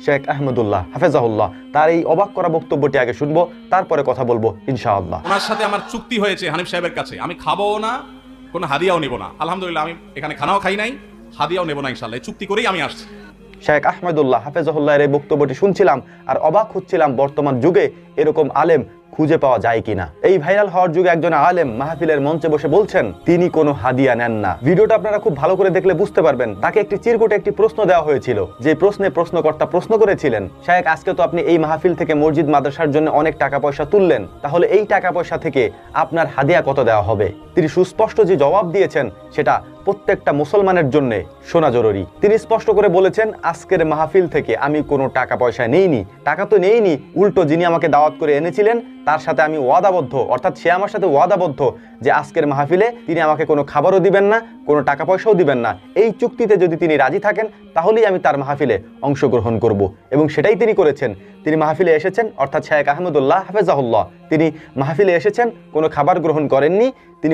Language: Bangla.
শেখ আহমদুল্লাহ হাফেজাহুল্লাহ, তার এই অবাক করা বক্তব্যটি আগে শুনবো, তারপরে কথা বলবো ইনশাআল্লাহ। ওনার সাথে আমার চুক্তি হয়েছে হানিফ সাহেবের কাছে, আমি খাবো না, কোনো হাদিয়াও নেব না। আলহামদুলিল্লাহ আমি এখানে খানাও খাই নাই, হাদিয়াও নেব না ইনশাআল্লাহ। এই চুক্তি করেই আমি আসছি। শেখ আহমদুল্লাহ হাফেজাহুল্লাহর এই বক্তব্যটি শুনছিলাম আর অবাক হচ্ছিলাম, বর্তমান যুগে এরকম আলেম খুঁজে পাওয়া যায় কিনা। এই ভাইরাল হওয়ার যুগে একজন আলেম মাহফিলের মঞ্চে বসে বলছেন তিনি কোনো হাদিয়া নেন না। ভিডিওটা আপনারা খুব ভালো করে দেখলে বুঝতে পারবেন। তাকে একটি চিরকুটে একটি প্রশ্ন দেওয়া হয়েছিল, যে প্রশ্নে প্রশ্নকর্তা প্রশ্ন করেছিলেন, শায়েখ আজকে তো আপনি এই মাহফিল থেকে মসজিদ মাদ্রাসার জন্য অনেক টাকা পয়সা তুললেন, তাহলে এই টাকা পয়সা থেকে আপনার হাদিয়া কত দেওয়া হবে? তিনি সুস্পষ্ট যে জবাব দিয়েছেন সেটা প্রত্যেকটা মুসলমানের জন্য শোনা জরুরি। তিনি স্পষ্ট করে বলেছেন, আজকের মাহফিল থেকে আমি কোনো টাকা পয়সা নেইনি, টাকা তো নেইনি, উল্টো যিনি আমাকে দাওয়াত করে এনেছিলেন তার সাথে আমি ওয়াদাবদ্ধ, অর্থাৎ সে আমার সাথে ওয়াদাবদ্ধ যে আজকের মাহফিলে তিনি আমাকে কোনো খাবারও দিবেন না, কোনো টাকা পয়সাও দিবেন না। এই চুক্তিতে যদি তিনি রাজি থাকেন তাহলেই আমি তার মাহফিলে অংশগ্রহণ করব, এবং সেটাই তিনি করেছেন। তিনি মাহফিলে এসেছেন, অর্থাৎ শেখ আহমদুল্লাহ হাফেজাহুল্লাহ তিনি মাহফিলে এসেছেন, কোনো খাবার গ্রহণ করেননি, তিনি